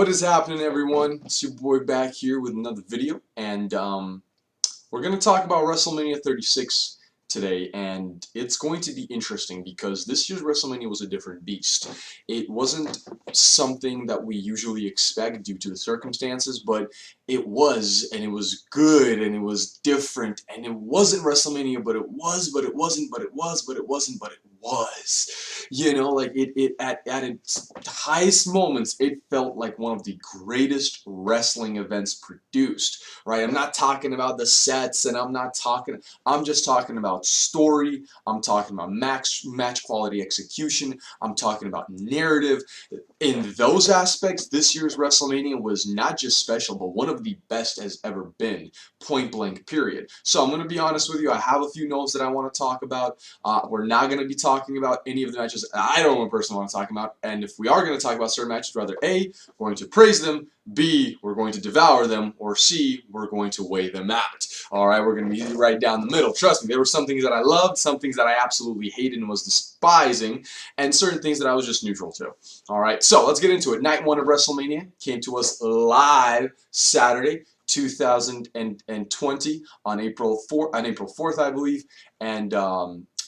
What is happening, everyone? It's your boy back here with another video, and we're going to talk about WrestleMania 36 today, and it's going to be interesting because this year's WrestleMania was a different beast. It wasn't something that we usually expect due to the circumstances, but it was, and it was good, and it was different, and it wasn't WrestleMania, but it was, but it wasn't, but it was, but it wasn't, but it was. You know, like it at its highest moments, it felt like one of the greatest wrestling events produced, right? I'm not talking about the sets, and I'm just talking about story, I'm talking about match quality execution, I'm talking about narrative. In those aspects, this year's WrestleMania was not just special, but one of the best has ever been, point blank, period. So I'm going to be honest with you, I have a few notes that I want to talk about. We're not going to be talking about any of the matches I don't personally want to talk about, and if we are going to talk about certain matches, rather A, we're going to praise them, B, we're going to devour them, or C, we're going to weigh them out. Alright, we're going to be right down the middle. Trust me, there were some things that I loved, some things that I absolutely hated and was despising, and certain things that I was just neutral to. Alright, so let's get into it. Night 1 of WrestleMania came to us live Saturday, 2020 on April 4th, I believe, and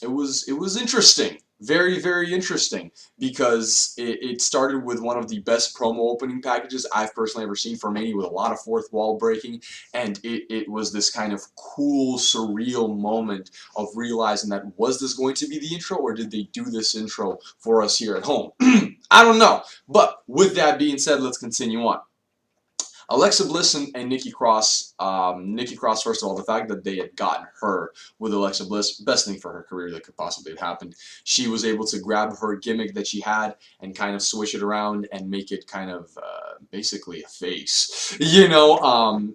it was interesting. Very, very interesting, because it started with one of the best promo opening packages I've personally ever seen for Mania, with a lot of fourth wall breaking, and it was this kind of cool, surreal moment of realizing that, was this going to be the intro, or did they do this intro for us here at home? I don't know, but with that being said, let's continue on. Alexa Bliss and Nikki Cross. Nikki Cross, first of all, the fact that they had gotten her with Alexa Bliss, best thing for her career that could possibly have happened. She was able to grab her gimmick that she had and kind of switch it around and make it kind of basically a face, you know,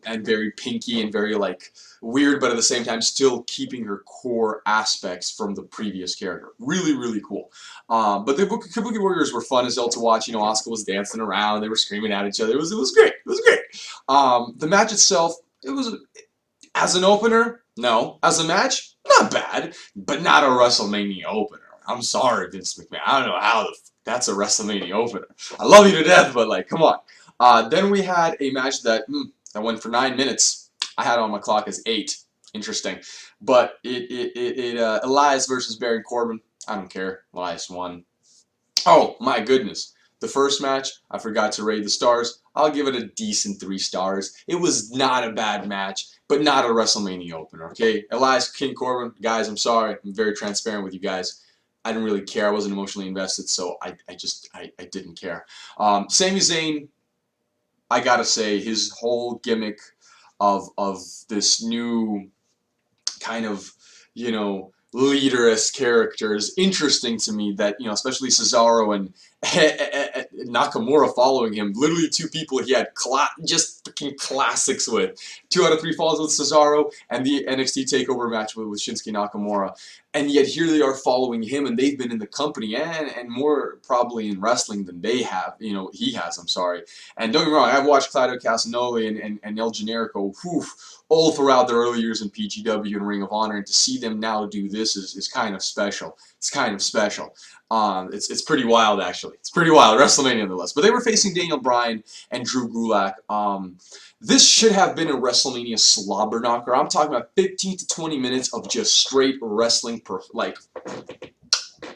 and very pinky and very like weird, but at the same time still keeping her core aspects from the previous character. Really, really cool. But the Kabuki Warriors were fun as hell to watch. You know, Asuka was dancing around, they were screaming at each other. It was great. It was great. The match itself, it was, as an opener, no. As a match, not bad, but not a WrestleMania opener. I'm sorry, Vince McMahon. I don't know how that's a WrestleMania opener. I love you to death, but like, come on. Then we had a match that went for 9 minutes. I had it on my clock as 8. Interesting. But Elias versus Baron Corbin. I don't care. Elias won. Oh, my goodness. The first match, I forgot to rate the stars. I'll give it a decent 3 stars. It was not a bad match, but not a WrestleMania opener, okay? Elias, King Corbin, guys, I'm sorry. I'm very transparent with you guys. I didn't really care. I wasn't emotionally invested, so I didn't care. Sami Zayn, I gotta say, his whole gimmick of this new kind of, you know, leader-esque character is interesting to me, that, you know, especially Cesaro and Nakamura following him. Literally 2 people he had just freaking classics with. 2 out of 3 falls with Cesaro, and the NXT TakeOver match with Shinsuke Nakamura. And yet here they are following him, and they've been in the company and more probably in wrestling than they have. You know, he has, I'm sorry. And don't get me wrong, I've watched Claudio Castagnoli and El Generico, all throughout their early years in PGW and Ring of Honor, and to see them now do this is kind of special. It's kind of special. It's pretty wild, actually. It's pretty wild. WrestleMania nonetheless. But they were facing Daniel Bryan and Drew Gulak. This should have been a WrestleMania slobber knocker. I'm talking about 15 to 20 minutes of just straight wrestling, like,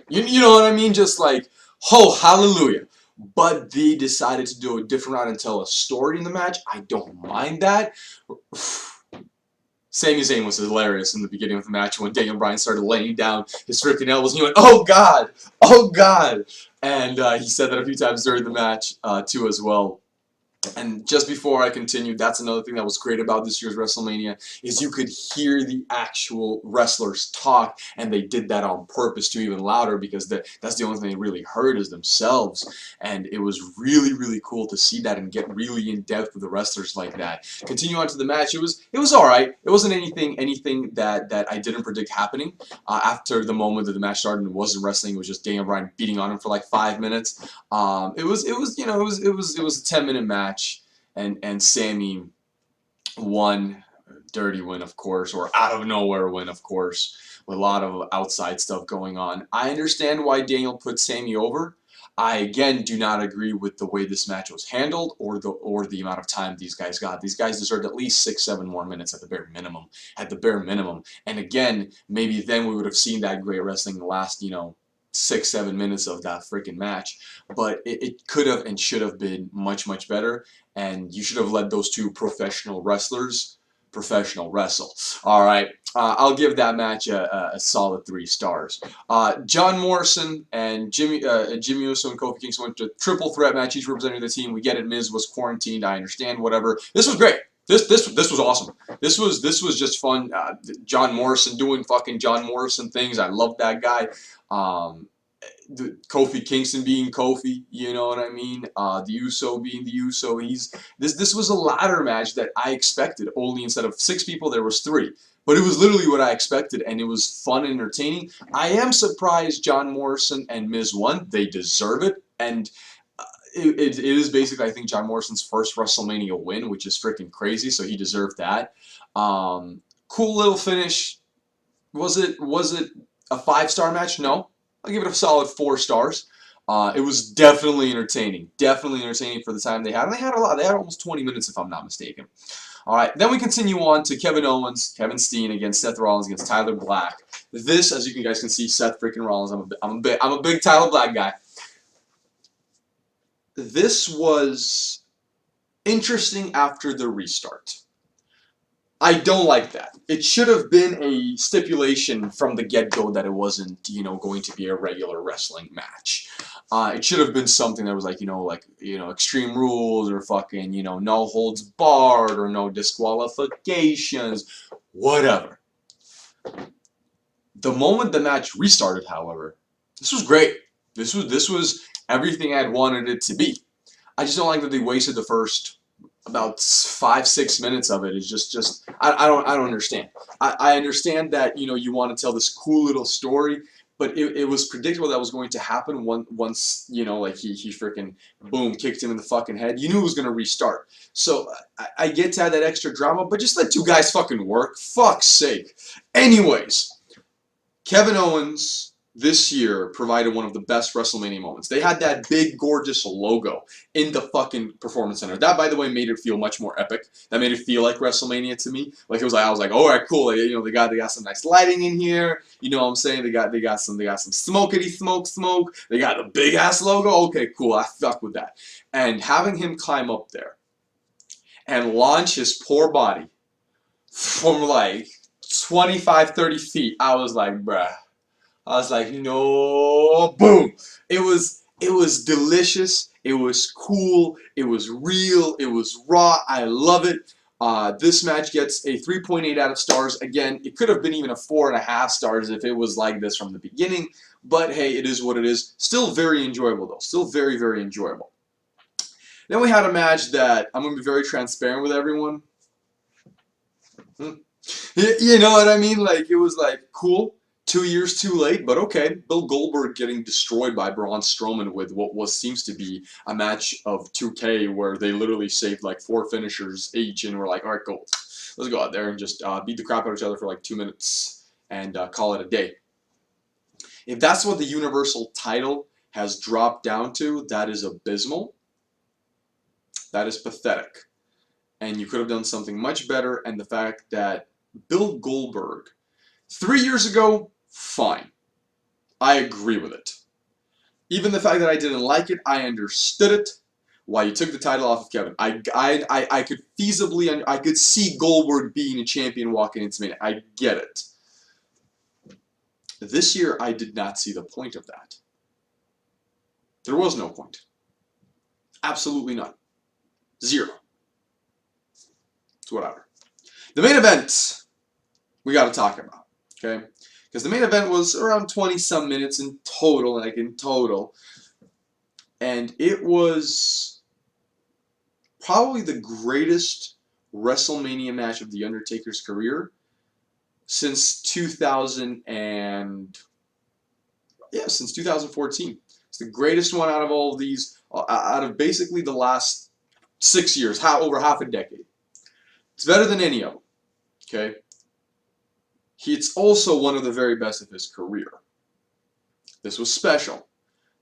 you know what I mean? Just like, oh, hallelujah. But they decided to do a different route and tell a story in the match. I don't mind that. Sami Zayn was hilarious in the beginning of the match when Daniel Bryan started laying down his freaking elbows, and he went, "Oh God, oh God!" And he said that a few times during the match too as well. And just before I continue, that's another thing that was great about this year's WrestleMania, is you could hear the actual wrestlers talk, and they did that on purpose to even louder, because that's the only thing they really heard is themselves. And it was really, really cool to see that and get really in depth with the wrestlers like that. Continue on to the match. It was all right. It wasn't anything that I didn't predict happening. After the moment that the match started, it wasn't wrestling. It was just Daniel Bryan beating on him for like 5 minutes. It was a 10-minute match. And Sami won, dirty win, of course, or out of nowhere win, of course, with a lot of outside stuff going on. I understand why Daniel put Sami over. I again do not agree with the way this match was handled or the amount of time these guys got. These guys deserved at least 6-7 more minutes at the bare minimum. At the bare minimum. And again, maybe then we would have seen that great wrestling in the last, 6-7 minutes of that freaking match. But it could have and should have been much, much better. And you should have let those two professional wrestlers professional wrestle. All right. I'll give that match a solid 3 stars. John Morrison and Jimmy Uso and Kofi Kingston went to triple threat match, each representing the team. We get it. Miz was quarantined. I understand. Whatever. This was great. This was awesome. This was just fun. John Morrison doing fucking John Morrison things. I love that guy. Kofi Kingston being Kofi, you know what I mean? The Uso being the Uso. This was a ladder match that I expected. Only instead of 6 people, there was 3. But it was literally what I expected, and it was fun and entertaining. I am surprised John Morrison and Miz won. They deserve it, and it is basically, I think, John Morrison's first WrestleMania win, which is freaking crazy, so he deserved that. Cool little finish. Was it a 5-star match? No. I'll give it a solid 4 stars. It was definitely entertaining. Definitely entertaining for the time they had. And they had a lot. They had almost 20 minutes, if I'm not mistaken. All right, then we continue on to Kevin Owens, Kevin Steen against Seth Rollins against Tyler Black. This, as you guys can see, Seth freaking Rollins. I'm a big Tyler Black guy. This was interesting after the restart. I don't like that. It should have been a stipulation from the get-go that it wasn't, going to be a regular wrestling match. It should have been something that was like, Extreme Rules or fucking, no holds barred or no disqualifications, whatever. The moment the match restarted, however, this was great. This was everything I'd wanted it to be. I just don't like that they wasted the first about 5-6 minutes of it. Is just I don't understand. I understand that you want to tell this cool little story, but it was predictable that was going to happen once he freaking boom kicked him in the fucking head. You knew it was gonna restart. So I get to add that extra drama, but just let 2 guys fucking work. Fuck's sake. Anyways, Kevin Owens this year provided one of the best WrestleMania moments. They had that big, gorgeous logo in the fucking Performance Center. That, by the way, made it feel much more epic. That made it feel like WrestleMania to me. Like it was like I was like, all right, cool. Like, they got some nice lighting in here. You know what I'm saying? They got some smokety smoke. They got the big ass logo. Okay, cool. I fuck with that. And having him climb up there and launch his poor body from like 25, 30 feet, I was like, bruh. I was like, no, boom. It was delicious. It was cool. It was real. It was raw. I love it. This match gets a 3.8 out of stars. Again, it could have been even a 4.5 stars if it was like this from the beginning. But hey, it is what it is. Still very enjoyable though. Still very, very enjoyable. Then we had a match that I'm going to be very transparent with everyone. You know what I mean? Like, it was like, cool. 2 years too late, but okay. Bill Goldberg getting destroyed by Braun Strowman with what seems to be a match of 2K where they literally saved like 4 finishers each and were like, all right, go. Let's go out there and just beat the crap out of each other for like 2 minutes and call it a day. If that's what the Universal title has dropped down to, that is abysmal. That is pathetic. And you could have done something much better, and the fact that Bill Goldberg, 3 years ago, fine. I agree with it. Even the fact that I didn't like it, I understood it. Why you took the title off of Kevin. I could feasibly, I could see Goldberg being a champion walking into Mania. I get it. This year, I did not see the point of that. There was no point. Absolutely none. 0. It's whatever. The main event we got to talk about, okay? Because the main event was around 20-some minutes in total, and it was probably the greatest WrestleMania match of The Undertaker's career since 2014. It's the greatest one out of all of these, out of basically the last 6 years, over half a decade. It's better than any of them, okay? It's also one of the very best of his career. This was special.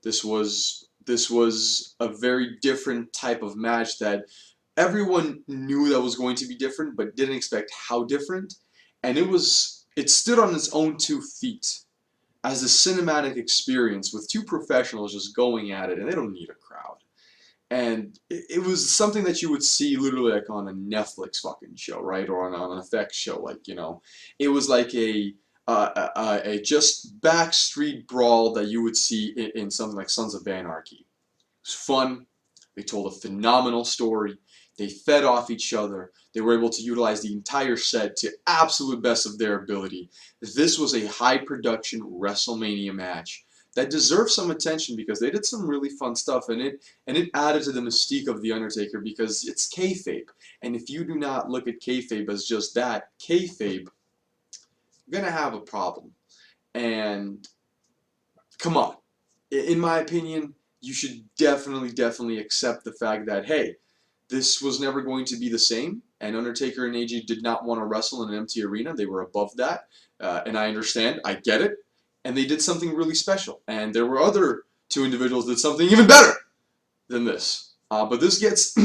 This was This was a very different type of match that everyone knew that was going to be different, but didn't expect how different. And it stood on its own 2 feet as a cinematic experience with two professionals just going at it, and they don't need a crowd. And it was something that you would see literally like on a Netflix fucking show, right, or on an FX show, like, you know, it was like a just backstreet brawl that you would see in something like Sons of Anarchy. It was fun. They told a phenomenal story. They fed off each other. They were able to utilize the entire set to absolute best of their ability. This was a high production WrestleMania match that deserved some attention because they did some really fun stuff in it, and it added to the mystique of The Undertaker because it's kayfabe. And if you do not look at kayfabe as just that, kayfabe, you're gonna have a problem. And come on, in my opinion, you should definitely accept the fact that, hey, this was never going to be the same, and Undertaker and AJ did not want to wrestle in an empty arena. They were above that, and I understand. I get it. And they did something really special. And there were other two individuals that did something even better than this. But this gets,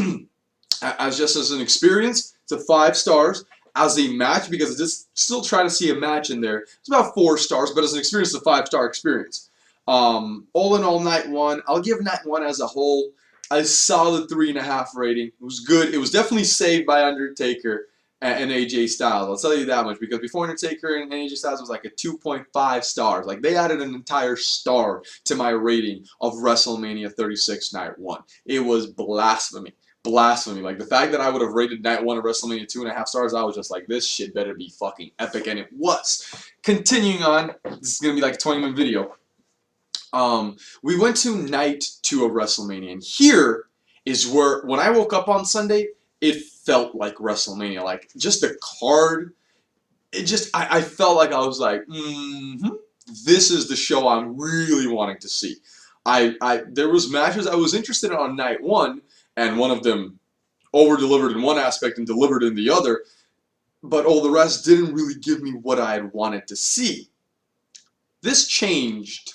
as an experience, it's a 5 stars. As a match, because I just still trying to see a match in there, it's about 4 stars, but as an experience, it's a 5-star experience. All in all, night one, I'll give night one as a whole a solid 3.5 rating. It was good. It was definitely saved by Undertaker and AJ Styles. I'll tell you that much, because before Undertaker and AJ Styles was like a 2.5 stars. Like, they added an entire star to my rating of WrestleMania 36 night one. It was blasphemy. Blasphemy. Like, the fact that I would have rated night one of WrestleMania 2.5 stars, I was just like, this shit better be fucking epic, and it was. Continuing on, this is gonna be like a 20-minute video. We went to night 2 of WrestleMania, and here is where, when I woke up on Sunday, it felt like WrestleMania. Like, just the card, it just, I felt like I was like, this is the show I'm really wanting to see. There was matches I was interested in on night 1, and one of them over-delivered in one aspect and delivered in the other, but all the rest didn't really give me what I had wanted to see. This changed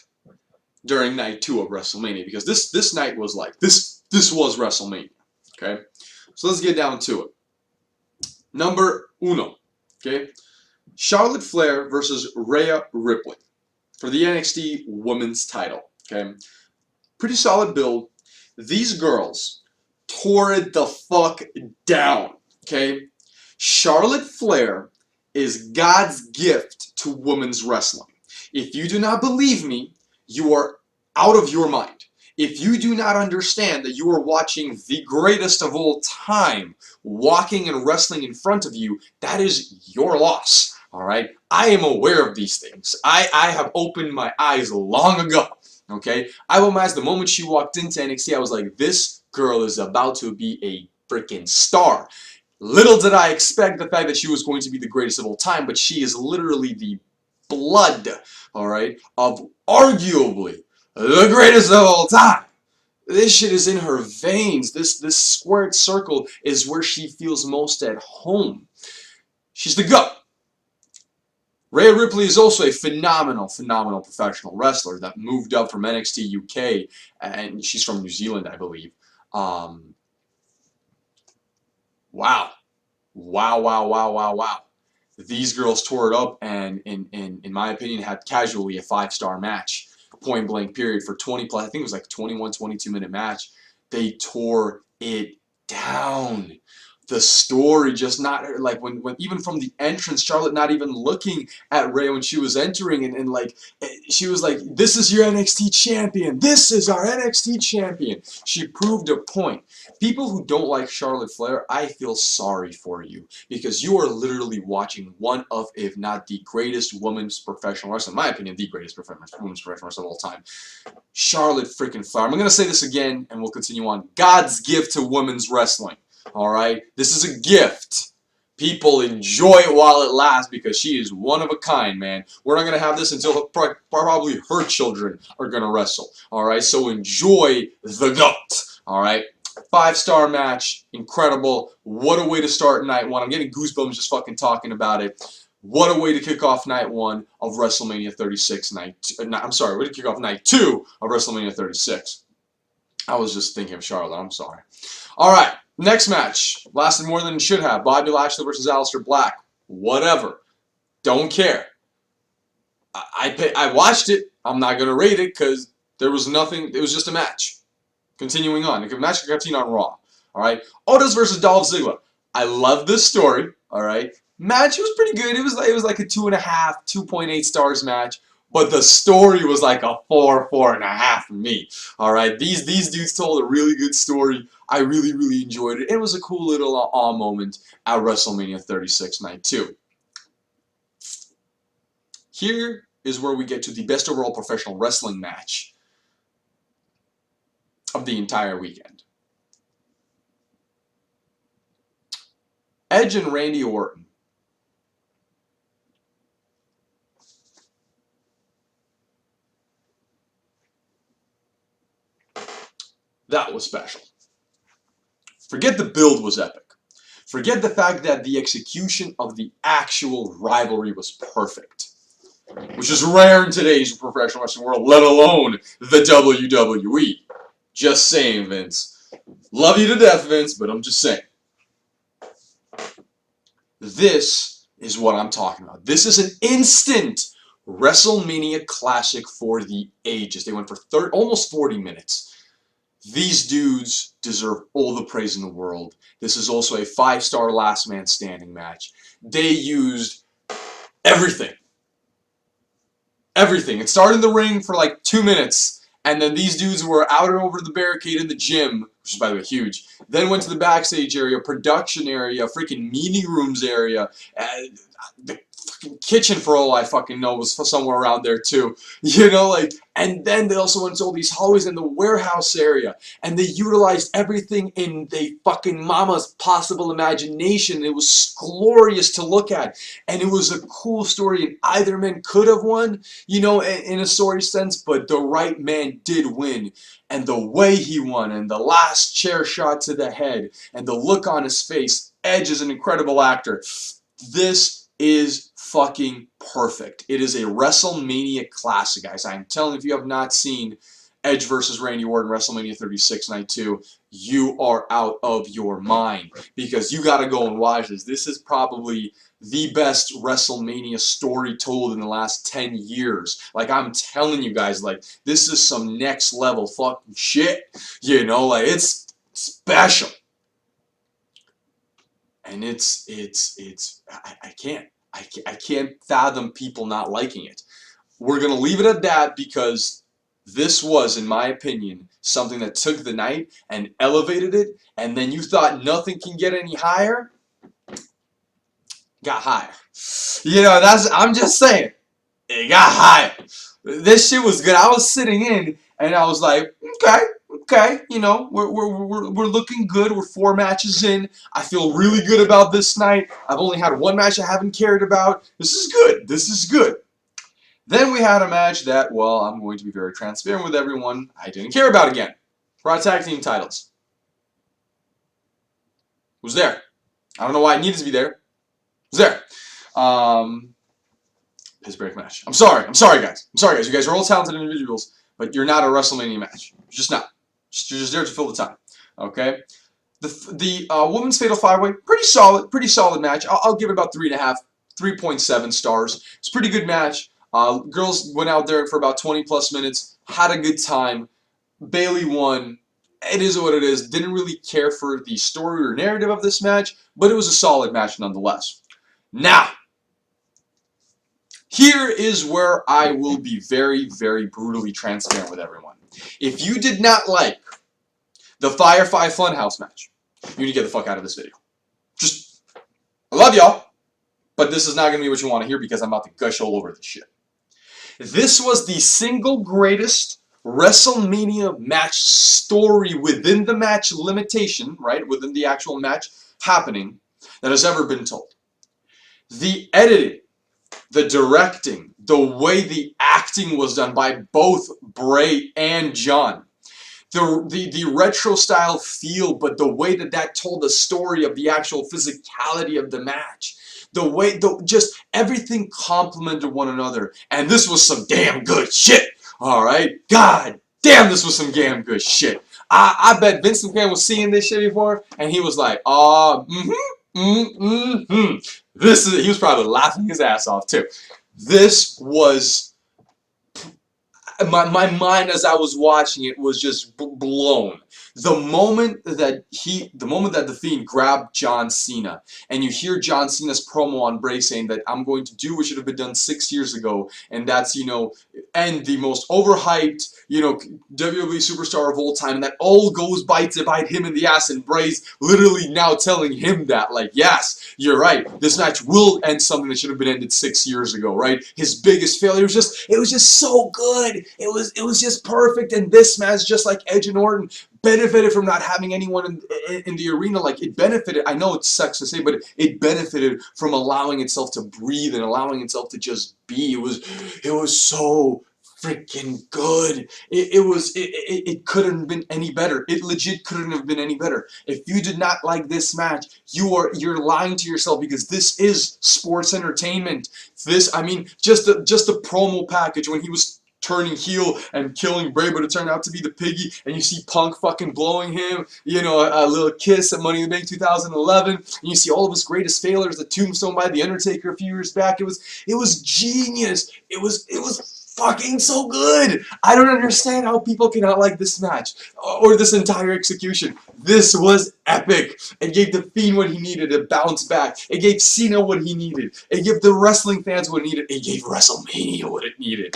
during night 2 of WrestleMania, because this night was like, this was WrestleMania, okay? So let's get down to it. Number uno, okay? Charlotte Flair versus Rhea Ripley for the NXT Women's title, okay? Pretty solid build. These girls tore it the fuck down, okay? Charlotte Flair is God's gift to women's wrestling. If you do not believe me, you are out of your mind. If you do not understand that you are watching the greatest of all time walking and wrestling in front of you, that is your loss, alright? I am aware of these things. I have opened my eyes long ago, okay? I will imagine the moment she walked into NXT, I was like, this girl is about to be a freaking star. Little did I expect the fact that she was going to be the greatest of all time, but she is literally the blood, alright, of arguably the greatest of all time. This shit is in her veins. This squared circle is where she feels most at home. She's the GOAT. Rhea Ripley is also a phenomenal professional wrestler that moved up from NXT UK, and she's from New Zealand, I believe. Wow. These girls tore it up, and in my opinion, had casually a 5-star match. Point blank period for 20 plus, I think it was like 22 minute match. They tore it down. The story just not, like, when even from the entrance, Charlotte not even looking at Rhea when she was entering, and like, she was like, this is your NXT champion. This is our NXT champion. She proved a point. People who don't like Charlotte Flair, I feel sorry for you, because you are literally watching one of, if not the greatest women's professional wrestler, in my opinion, the greatest women's professional wrestler of all time. Charlotte freaking Flair. I'm going to say this again, and we'll continue on. God's gift to women's wrestling. Alright? This is a gift. People enjoy it while it lasts, because she is one of a kind, man. We're not going to have this until probably her children are going to wrestle. Alright? So enjoy the GOAT. Alright? 5-star match. Incredible. What a way to start night 1. I'm getting goosebumps just fucking talking about it. What a way to kick off night 1 of WrestleMania 36. I'm sorry, way to kick off night 2 of WrestleMania 36. I was just thinking of Charlotte. I'm sorry. All right. Next match. Lasted more than it should have. Bobby Lashley versus Aleister Black. Whatever. Don't care. I watched it. I'm not going to rate it because there was nothing. It was just a match. Continuing on. The match could continue on Raw. All right. Otis versus Dolph Ziggler. I love this story. All right. Match was pretty good. It was like a 2.5, 2.8 stars match. But the story was like a 4, 4.5 for me. All right. These dudes told a really good story. I really, really enjoyed it. It was a cool little awe moment at WrestleMania 36 Night 2. Here is where we get to the best overall professional wrestling match of the entire weekend. Edge and Randy Orton. That was special. Forget the build was epic. Forget the fact that the execution of the actual rivalry was perfect, which is rare in today's professional wrestling world, let alone the WWE. Just saying, Vince. Love you to death, Vince, but I'm just saying. This is what I'm talking about. This is an instant WrestleMania classic for the ages. They went for almost 40 minutes. These dudes deserve all the praise in the world. This is also a 5-star last man standing match. They used everything. Everything. It started in the ring for like 2 minutes, and then these dudes were out and over the barricade in the gym, which is, by the way, huge. Then went to the backstage area, production area, freaking meeting rooms area. The fucking kitchen, for all I fucking know, was somewhere around there too. You know, like, and then they also went to all these hallways in the warehouse area, and they utilized everything in the fucking mama's possible imagination. It was glorious to look at, and it was a cool story, and either man could have won, you know, in a story sense, but the right man did win, and the way he won, and the last chair shot to the head, and the look on his face. Edge is an incredible actor. This is fucking perfect. It is a WrestleMania classic, guys. I'm telling you, if you have not seen Edge versus Randy Orton WrestleMania 36 Night 2, you are out of your mind, because you got to go and watch this. This is probably the best WrestleMania story told in the last 10 years. Like, I'm telling you guys, like, this is some next level fucking shit. You know, like, it's special. And I can't fathom people not liking it. We're going to leave it at that, because this was, in my opinion, something that took the night and elevated it, and then you thought nothing can get any higher. Got higher. You know, I'm just saying. It got higher. This shit was good. I was sitting in, and I was like, okay, you know, we're looking good. We're 4 matches in. I feel really good about this night. I've only had 1 match I haven't cared about. This is good. This is good. Then we had a match that, well, I'm going to be very transparent with everyone, I didn't care about again. Raw Tag Team titles. It was there. I don't know why it needed to be there. It was there. Piss break match. I'm sorry, guys. You guys are all talented individuals, but you're not a WrestleMania match. You're just not. You're just there to fill the time. Okay? The Women's Fatal 5-Way, pretty solid match. I'll give it about 3.5, 3.7 stars. It's a pretty good match. Girls went out there for about 20 plus minutes, had a good time. Bayley won. It is what it is. Didn't really care for the story or narrative of this match, but it was a solid match nonetheless. Now, here is where I will be very, very brutally transparent with everyone. If you did not like the Firefly Funhouse match, you need to get the fuck out of this video. Just, I love y'all, but this is not going to be what you want to hear, because I'm about to gush all over this shit. This was the single greatest WrestleMania match story within the match limitation, right, within the actual match happening, that has ever been told. The editing, the directing, the way the acting was done by both Bray and John, the retro style feel, but the way that told the story of the actual physicality of the match, the way, just everything complemented one another, and this was some damn good shit. All right, god damn, this was some damn good shit. I bet Vince McMahon was seeing this shit before, and he was like, This is. He was probably laughing his ass off too. This was my mind as I was watching it was just blown. The moment that the Fiend grabbed John Cena, and you hear John Cena's promo on Bray saying that I'm going to do what should have been done 6 years ago, and that's, and the most overhyped, WWE superstar of all time, and that all goes to bite him in the ass, and Bray's literally now telling him that, like, yes, you're right, this match will end something that should have been ended 6 years ago, right? His biggest failure was just so good. It was just perfect, and this match, just like Edge and Orton, benefited from not having anyone in the arena. Like, it benefited, I know it sucks to say, but it benefited from allowing itself to breathe and allowing itself to just be. It was so freaking good. It couldn't have been any better. It legit couldn't have been any better. If you did not like this match, you're lying to yourself, because this is sports entertainment. This, I mean, just the promo package when he was turning heel and killing Bray, but it turned out to be the piggy, and you see Punk fucking blowing him, a little kiss at Money in the Bank 2011, and you see all of his greatest failures, the tombstone by The Undertaker a few years back. It was genius. It was fucking so good. I don't understand how people cannot like this match or this entire execution. This was epic. It gave the Fiend what he needed to bounce back. It gave Cena what he needed. It gave the wrestling fans what it needed. It gave WrestleMania what it needed.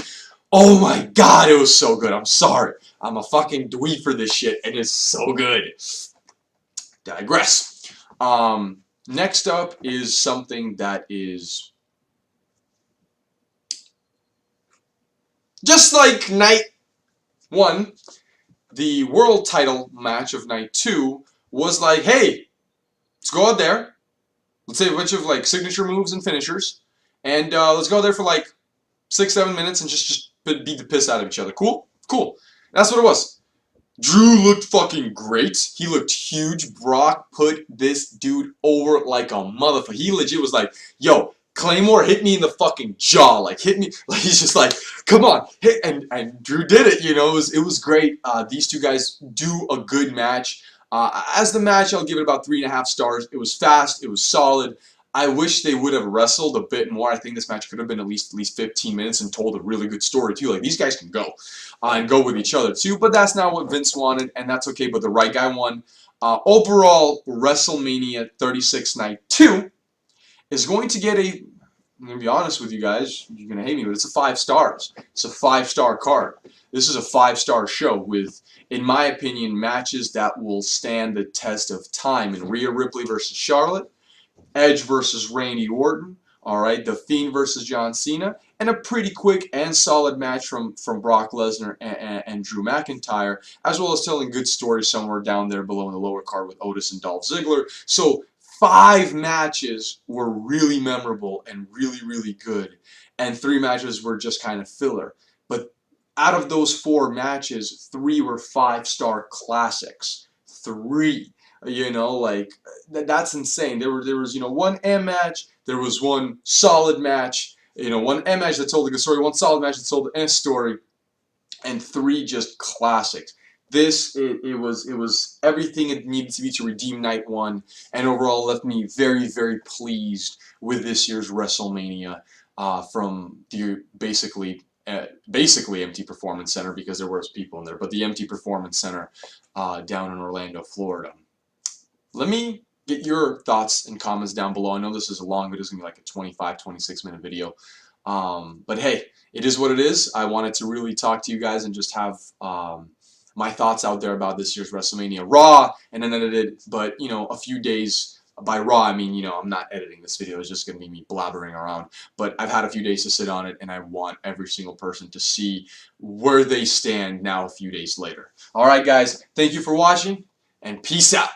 Oh my god, it was so good. I'm sorry. I'm a fucking dweeb for this shit, and it's so good. Digress. Next up is something that is just like night 1, the world title match of night 2 was like, hey, let's go out there. Let's say a bunch of like signature moves and finishers, and let's go there for like 6-7 minutes and just beat the piss out of each other. Cool? Cool. That's what it was. Drew looked fucking great. He looked huge. Brock put this dude over like a motherfucker. He legit was like, yo, Claymore, hit me in the fucking jaw. Like, hit me. Like, he's just like, come on. Hit. And Drew did it, It was great. These two guys do a good match. As the match, I'll give it about 3.5 stars. It was fast. It was solid. I wish they would have wrestled a bit more. I think this match could have been at least 15 minutes and told a really good story too. Like, these guys can go and go with each other too, but that's not what Vince wanted, and that's okay. But the right guy won. Overall, WrestleMania 36 Night 2 is going to get a. I'm gonna be honest with you guys. You're gonna hate me, but it's a 5 stars. It's a 5-star card. This is a 5-star show with, in my opinion, matches that will stand the test of time. In Rhea Ripley versus Charlotte, Edge versus Randy Orton, alright, The Fiend versus John Cena, and a pretty quick and solid match from Brock Lesnar and Drew McIntyre, as well as telling good stories somewhere down there below in the lower card with Otis and Dolph Ziggler. So 5 matches were really memorable and really, really good, and 3 matches were just kind of filler. But out of those 4 matches, 3 were 5-star classics. 3. Like, that's insane. There was, one M match, there was one solid match, one M match that told a good story, one solid match that told an S story, and 3 just classics. It was everything it needed to be to redeem night 1, and overall left me very, very pleased with this year's WrestleMania from the basically empty Performance Center, because there was people in there, but the empty Performance Center down in Orlando, Florida. Let me get your thoughts and comments down below. I know this is a long video. It's going to be like a 25, 26-minute video. But hey, it is what it is. I wanted to really talk to you guys and just have my thoughts out there about this year's WrestleMania Raw and unedited. But, a few days by Raw, I mean, I'm not editing this video. It's just going to be me blabbering around. But I've had a few days to sit on it, and I want every single person to see where they stand now a few days later. All right, guys. Thank you for watching, and peace out.